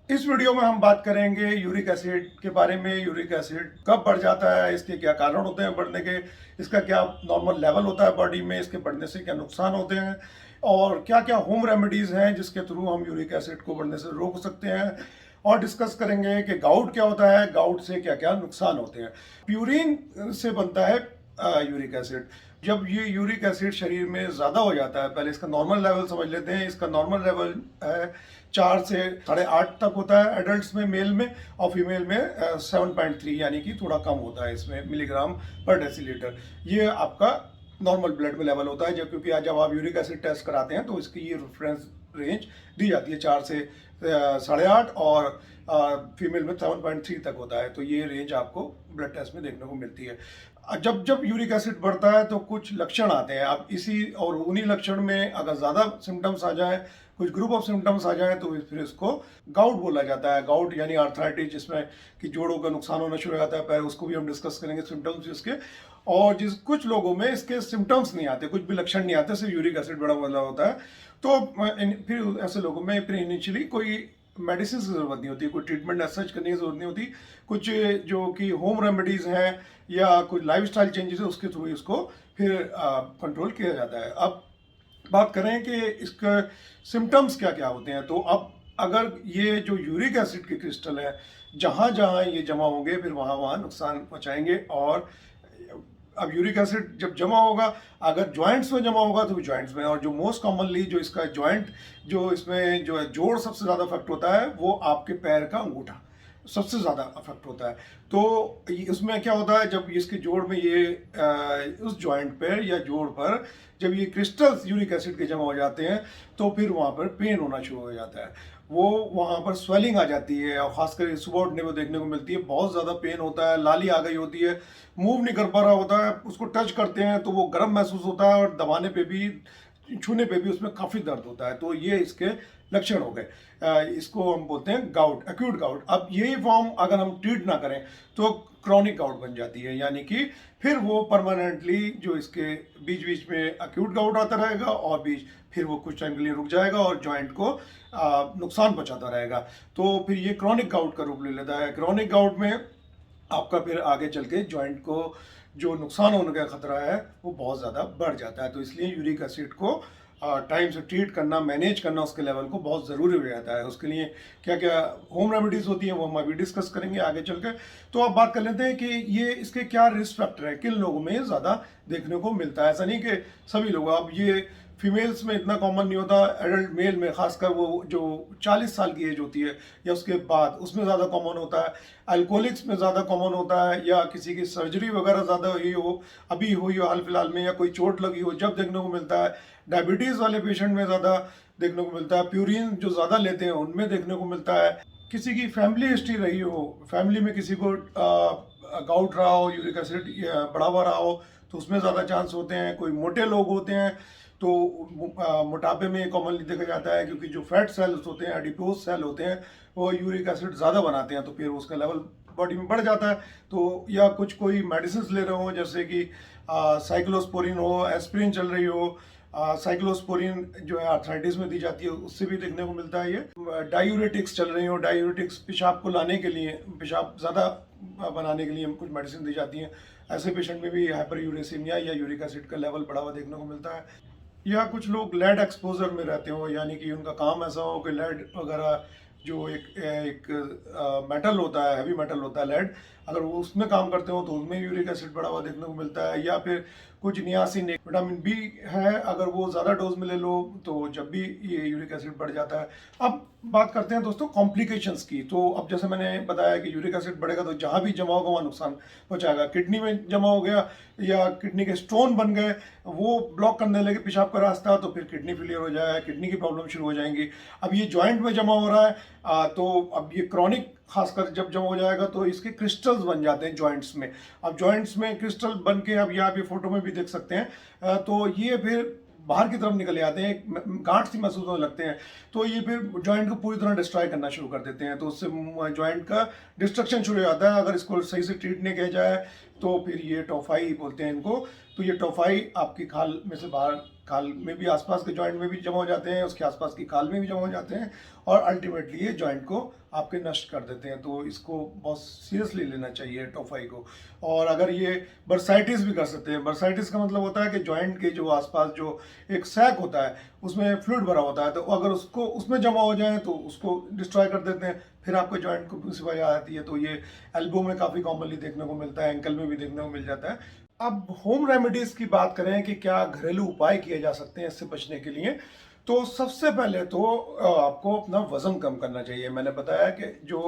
इस वीडियो में हम बात करेंगे यूरिक एसिड के बारे में। यूरिक एसिड कब बढ़ जाता है, इसके क्या कारण होते हैं बढ़ने के, इसका क्या नॉर्मल लेवल होता है बॉडी में, इसके बढ़ने से क्या नुकसान होते हैं और क्या क्या होम रेमेडीज़ हैं जिसके थ्रू हम यूरिक एसिड को बढ़ने से रोक सकते हैं। और डिस्कस करेंगे कि गाउट क्या होता है, गाउट से क्या क्या नुकसान होते हैं। प्यूरिन से बनता है यूरिक एसिड। जब ये यूरिक एसिड शरीर में ज़्यादा हो जाता है, पहले इसका नॉर्मल लेवल समझ लेते हैं। इसका नॉर्मल लेवल है 4 से 8.5 तक होता है एडल्ट्स में, मेल में, और फीमेल में 7.3 यानी कि थोड़ा कम होता है इसमें मिलीग्राम पर डेसीलीटर। ये आपका नॉर्मल ब्लड में लेवल होता है। जब क्योंकि आज जब आप यूरिक एसिड टेस्ट कराते हैं तो इसकी ये रेफरेंस रेंज दी जाती है 4 से 8.5 और फीमेल में 7.3 तक होता है। तो ये रेंज आपको ब्लड टेस्ट में देखने को मिलती है। जब जब यूरिक एसिड बढ़ता है तो कुछ लक्षण आते हैं। आप इसी और उन्हीं लक्षण में अगर ज़्यादा सिम्टम्स आ जाए, कुछ ग्रुप ऑफ सिम्टम्स आ जाए, तो फिर इसको गाउट बोला जाता है। गाउट यानी आर्थराइटिस, जिसमें कि जोड़ों का नुकसान होना शुरू हो जाता है पैर, उसको भी हम डिस्कस करेंगे सिम्टम्स इसके। और कुछ लोगों में इसके सिम्टम्स नहीं आते, कुछ भी लक्षण नहीं आते, सिर्फ यूरिक एसिड बढ़ा हुआ होता है। तो फिर ऐसे लोगों में फिर इनिशियली कोई मेडिसिन की ज़रूरत नहीं होती, कोई ट्रीटमेंट सच करने की ज़रूरत नहीं होती। कुछ जो कि होम रेमेडीज़ हैं या कुछ लाइफस्टाइल चेंजेस है, उसके थ्रू इसको फिर कंट्रोल किया जाता है। अब बात करें कि इसका सिम्टम्स क्या क्या होते हैं, तो अब अगर ये जो यूरिक एसिड के क्रिस्टल है, जहाँ जहाँ ये जमा होंगे फिर वहाँ वहाँ नुकसान पहुँचाएंगे। और अब यूरिक एसिड जब जमा होगा, अगर जॉइंट्स में जमा होगा तो भी जॉइंट्स में, और जो मोस्ट कॉमनली जो इसका जॉइंट, जो इसमें जो है जोड़ सबसे ज़्यादा अफेक्ट होता है, वो आपके पैर का अंगूठा सबसे ज़्यादा अफेक्ट होता है। तो उसमें क्या होता है, जब इसके जोड़ में ये उस जॉइंट पर या जोड़ पर जब ये क्रिस्टल्स यूरिक एसिड के जमा हो जाते हैं, तो फिर वहाँ पर पेन होना शुरू हो जाता है। वो वहाँ पर स्वेलिंग आ जाती है, और खासकर सुबह उठने में देखने को मिलती है, बहुत ज़्यादा पेन होता है, लाली आ गई होती है, मूव नहीं कर पा रहा होता है। उसको टच करते हैं तो वो गर्म महसूस होता है, और दबाने पे भी, छूने पे भी उसमें काफ़ी दर्द होता है। तो ये इसके लक्षण हो गए। इसको हम बोलते हैं गाउट, एक्यूट गाउट। अब यही फॉर्म अगर हम ट्रीट ना करें तो क्रॉनिक गाउट बन जाती है, यानी कि फिर वो परमानेंटली जो इसके बीच बीच में एक्यूट गाउट आता रहेगा, और फिर वो कुछ टाइम के लिए रुक जाएगा और जॉइंट को नुकसान पहुंचाता रहेगा। तो फिर ये क्रॉनिक गाउट का रूप ले लेता है। क्रॉनिक गाउट में आपका फिर आगे चल के जॉइंट को जो नुकसान होने का खतरा है वो बहुत ज़्यादा बढ़ जाता है। तो इसलिए यूरिक एसिड को टाइम से ट्रीट करना, मैनेज करना उसके लेवल को बहुत ज़रूरी हो जाता है। उसके लिए क्या क्या होम रेमेडीज़ होती हैं वो हम अभी डिस्कस करेंगे आगे चल के। तो अब बात कर लेते हैं कि ये इसके क्या रिस्क फैक्टर है, किन लोगों में ज़्यादा देखने को मिलता है। ऐसा नहीं कि सभी लोग, अब ये फीमेल्स में इतना कॉमन नहीं होता, एडल्ट मेल में खासकर वो जो 40 साल की एज होती है या उसके बाद, उसमें ज़्यादा कॉमन होता है। अल्कोहलिक्स में ज़्यादा कॉमन होता है, या किसी की सर्जरी वगैरह ज़्यादा हुई हो, अभी हुई हो हाल फिलहाल में, या कोई चोट लगी हो, जब देखने को मिलता है। डायबिटीज़ वाले पेशेंट में ज़्यादा देखने को मिलता है। प्यूरिन जो ज़्यादा लेते हैं उनमें देखने को मिलता है। किसी की फैमिली हिस्ट्री रही हो, फैमिली में किसी को गाउट रहा हो, यूरिक एसिड बढ़ा हुआ रहा हो, तो उसमें ज़्यादा चांस होते हैं। कोई मोटे लोग होते हैं तो मोटापे में कॉमनली देखा जाता है, क्योंकि जो फैट सेल्स होते हैं, एडिपोज सेल होते हैं, वो यूरिक एसिड ज़्यादा बनाते हैं, तो फिर उसका लेवल बॉडी में बढ़ जाता है। तो या कुछ कोई मेडिसिन ले रहे हो, जैसे कि साइक्लोस्पोरिन हो, एस्पिरिन चल रही हो। साइक्लोस्पोरिन जो है आर्थराइटिस में दी जाती है, उससे भी देखने को मिलता है। ये डायूरेटिक्स चल रही हो, डायूरेटिक्स पेशाब को लाने के लिए, पेशाब ज़्यादा बनाने के लिए कुछ मेडिसिन दी जाती हैं। ऐसे पेशेंट में भी हाइपर यूरेसीमिया या यूरिक एसिड का लेवल बढ़ा हुआ देखने को मिलता है। या कुछ लोग लेड एक्सपोजर में रहते हो, यानी कि उनका काम ऐसा हो कि लेड वगैरह जो एक मेटल होता है, हैवी मेटल होता है लेड, अगर वो उसमें काम करते हो तो उसमें यूरिक एसिड बढ़ा हुआ देखने को मिलता है। या फिर कुछ नियासिन, विटामिन बी है, अगर वो ज़्यादा डोज में ले लो तो जब भी ये यूरिक एसिड बढ़ जाता है। अब बात करते हैं दोस्तों कॉम्प्लिकेशंस की। तो अब जैसे मैंने बताया कि यूरिक एसिड बढ़ेगा तो जहाँ भी जमा होगा वहाँ नुकसान पहुँचाएगा। किडनी में जमा हो गया या किडनी के स्टोन बन गए, वो ब्लॉक करने लगे पेशाब का रास्ता, तो फिर किडनी फेलियर हो जाएगा, किडनी की प्रॉब्लम शुरू हो जाएंगी। अब ये जॉइंट में जमा हो रहा है, तो अब ये क्रॉनिक खासकर जब जमा हो जाएगा तो इसके क्रिस्टल्स बन जाते हैं जॉइंट्स में। अब जॉइंट्स में क्रिस्टल बन के, अब ये आप ये फोटो में भी देख सकते हैं, तो ये फिर बाहर की तरफ निकल जाते हैं, गांठ सी महसूस होने लगते हैं। तो ये फिर जॉइंट को पूरी तरह डिस्ट्रॉय करना शुरू कर देते हैं, तो उससे जॉइंट का डिस्ट्रक्शन शुरू हो जाता है अगर इसको सही से ट्रीट नहीं किया जाए। तो फिर ये टोफाई बोलते हैं इनको। तो ये टोफाई आपकी खाल में से बाहर, खाल में भी आसपास के जॉइंट में भी जमा हो जाते हैं, उसके आसपास की खाल में भी जमा हो जाते हैं और अल्टीमेटली ये जॉइंट को आपके नष्ट कर देते हैं। तो इसको बहुत सीरियसली लेना चाहिए टोफाई को। और अगर ये बर्साइटिस भी कर सकते हैं। बर्साइटिस का मतलब होता है कि जॉइंट के जो आसपास जो एक सैक होता है उसमें फ्लूइड भरा होता है, तो अगर उसको उसमें जमा हो जाए तो उसको डिस्ट्रॉय कर देते हैं, फिर आपके जॉइंट को मुसीबत आ जाती है। तो ये एल्बो में काफ़ी कॉमनली देखने को मिलता है, एंकल में भी देखने को मिल जाता है। अब होम रेमेडीज की बात करें कि क्या घरेलू उपाय किए जा सकते हैं इससे बचने के लिए, तो सबसे पहले तो आपको अपना वजन कम करना चाहिए। मैंने बताया कि जो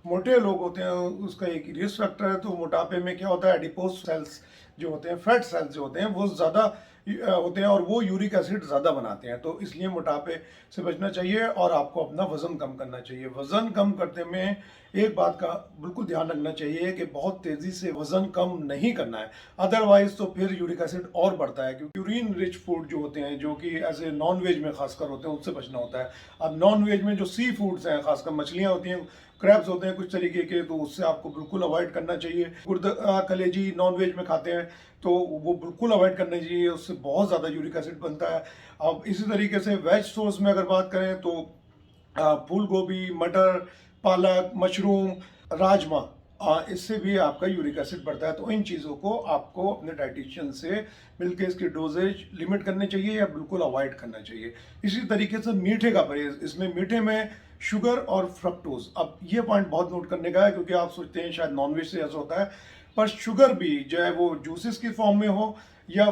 मोटे लोग होते हैं उसका एक रिस्क फैक्टर है। तो मोटापे में क्या होता है, एडिपोज सेल्स जो होते हैं, फैट सेल्स जो होते हैं वो ज़्यादा होते हैं और वो यूरिक एसिड ज़्यादा बनाते हैं। तो इसलिए मोटापे से बचना चाहिए और आपको अपना वज़न कम करना चाहिए। वज़न कम करने में एक बात का बिल्कुल ध्यान रखना चाहिए कि बहुत तेज़ी से वज़न कम नहीं करना है, अदरवाइज तो फिर यूरिक एसिड और बढ़ता है। क्योंकि यूरिन रिच फूड जो होते हैं, जो कि ऐसे नॉन वेज में खासकर होते हैं, उससे बचना होता है। अब नॉन वेज में जो सी फूड्स हैं, खासकर मछलियाँ होती हैं, क्रैब्स होते हैं कुछ तरीके के, तो उससे आपको बिल्कुल अवॉइड करना चाहिए। गुर्दा कलेजी नॉन वेज में खाते हैं तो वो बिल्कुल अवॉइड करना चाहिए, उससे बहुत ज़्यादा यूरिक एसिड बनता है। अब इसी तरीके से वेज सोर्स में अगर बात करें तो फूल गोभी, मटर, पालक, मशरूम, राजमा, इससे भी आपका यूरिक एसिड बढ़ता है। तो इन चीज़ों को आपको अपने डाइटिशियन से मिलकर इसकी डोजेज लिमिट करनी चाहिए या बिल्कुल अवॉइड करना चाहिए। इसी तरीके से मीठे का परहेज, इसमें मीठे में शुगर और फ्रक्टोज, अब ये पॉइंट बहुत नोट करने का है क्योंकि आप सोचते हैं शायद नॉनवेज से ऐसा होता है, पर शुगर भी जो है वो जूसेस की फॉर्म में हो या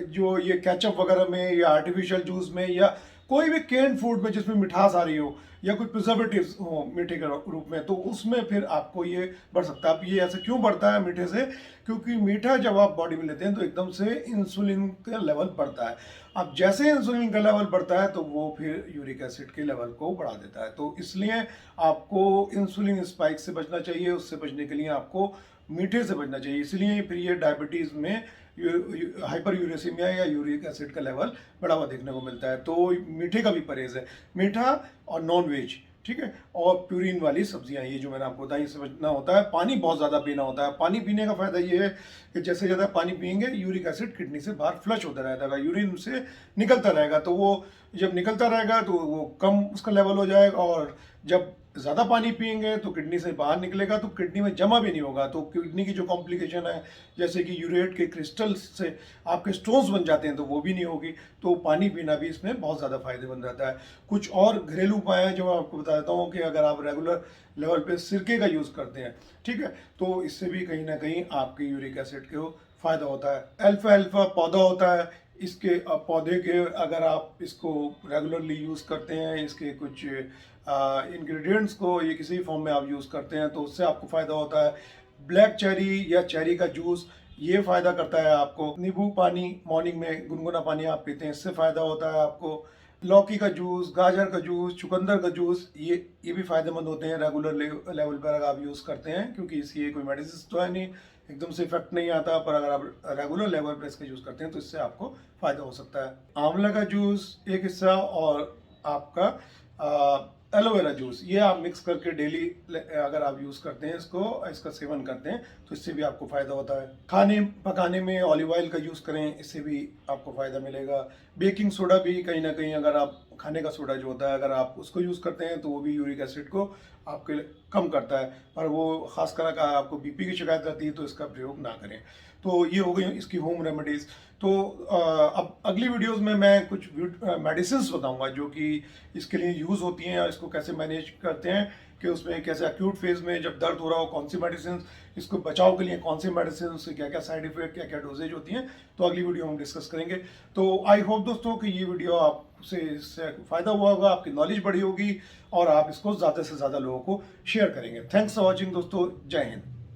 जो ये केचप वगैरह में या आर्टिफिशियल जूस में या कोई भी केन फूड में जिसमें मिठास आ रही हो या कुछ प्रिजर्वेटिव्स हो मीठे के रूप में, तो उसमें फिर आपको ये बढ़ सकता है। अब ये ऐसे क्यों बढ़ता है मीठे से, क्योंकि मीठा जब आप बॉडी में लेते हैं तो एकदम से इंसुलिन का लेवल बढ़ता है। अब जैसे इंसुलिन का लेवल बढ़ता है तो वो फिर यूरिक एसिड के लेवल को बढ़ा देता है। तो इसलिए आपको इंसुलिन स्पाइक से बचना चाहिए। उससे बचने के लिए आपको मीठे से बचना चाहिए। इसलिए फिर ये डायबिटीज़ में हाइपर यूरेसीमिया या यूरिक एसिड का लेवल बढ़ा हुआ देखने को मिलता है। तो मीठे का भी परहेज है, मीठा और नॉन वेज, ठीक है, और प्यूरिन वाली सब्जियां, ये जो मैंने आपको बताया, इससे बचना होता है। पानी बहुत ज़्यादा पीना होता है। पानी पीने का फ़ायदा ये है कि जैसे ज़्यादा पानी पियेंगे यूरिक एसिड किडनी से बाहर फ्लश होता रहेगा, यूरिन से निकलता रहेगा। तो वो जब निकलता रहेगा तो वो कम उसका लेवल हो जाएगा, और जब ज़्यादा पानी पियेंगे तो किडनी से बाहर निकलेगा तो किडनी में जमा भी नहीं होगा। तो किडनी की जो कॉम्प्लिकेशन है, जैसे कि यूरेट के क्रिस्टल्स से आपके स्टोन्स बन जाते हैं, तो वो भी नहीं होगी। तो पानी पीना भी इसमें बहुत ज़्यादा फायदेमंद रहता है। कुछ और घरेलू उपाय हैं जो मैं आपको बता देता हूँ कि अगर आप रेगुलर लेवल पे सिरके का यूज़ करते हैं, ठीक है, तो इससे भी कहीं ना कहीं आपके यूरिक एसिड को फ़ायदा होता है। अल्फा अल्फा पौधा होता है, इसके पौधे के अगर आप इसको रेगुलरली यूज़ करते हैं, इसके कुछ इंग्रेडिएंट्स को ये किसी फॉर्म में आप यूज़ करते हैं तो उससे आपको फ़ायदा होता है। ब्लैक चेरी या चेरी का जूस, ये फ़ायदा करता है आपको। नींबू पानी, मॉर्निंग में गुनगुना पानी आप पीते हैं, इससे फ़ायदा होता है आपको। लौकी का जूस, गाजर का जूस, चुकंदर का जूस, ये भी फ़ायदेमंद होते हैं रेगुलर लेवल पर अगर आप यूज़ करते हैं, क्योंकि इसकी कोई मेडिसिन तो है नहीं, एकदम से इफेक्ट नहीं आता, पर अगर आप रेगुलर लेवल पर इसका यूज़ करते हैं तो इससे आपको फ़ायदा हो सकता है। आंवला का जूस एक हिस्सा और आपका एलोवेरा जूस, ये आप मिक्स करके डेली अगर आप यूज़ करते हैं इसका सेवन करते हैं तो इससे भी आपको फ़ायदा होता है। खाने पकाने में ऑलिव ऑयल का यूज़ करें, इससे भी आपको फ़ायदा मिलेगा। बेकिंग सोडा भी कहीं ना कहीं, अगर आप खाने का सोडा जो होता है अगर आप उसको यूज़ करते हैं तो वो भी यूरिक एसिड को आपके कम करता है, पर वो खासकर अगर आपको बीपी की शिकायत रहती है तो इसका प्रयोग ना करें। तो ये हो गई इसकी होम रेमेडीज़। तो अब अगली वीडियोस में मैं कुछ मेडिसिन्स बताऊंगा जो कि इसके लिए यूज़ होती हैं और इसको कैसे मैनेज करते हैं, कि उसमें कैसे एक्यूट फेज में जब दर्द हो रहा हो कौन सी मेडिसिन, इसको बचाव के लिए कौन सी मेडिसिन, उससे क्या क्या साइड इफेक्ट, क्या क्या डोजेज होती हैं, तो अगली वीडियो हम डिस्कस करेंगे। तो आई होप दोस्तों कि ये वीडियो आपसे इससे फ़ायदा हुआ होगा, आपकी नॉलेज बढ़ी होगी और आप इसको ज़्यादा से ज़्यादा लोगों को शेयर करेंगे। थैंक्स फॉर वॉचिंग दोस्तों, जय हिंद।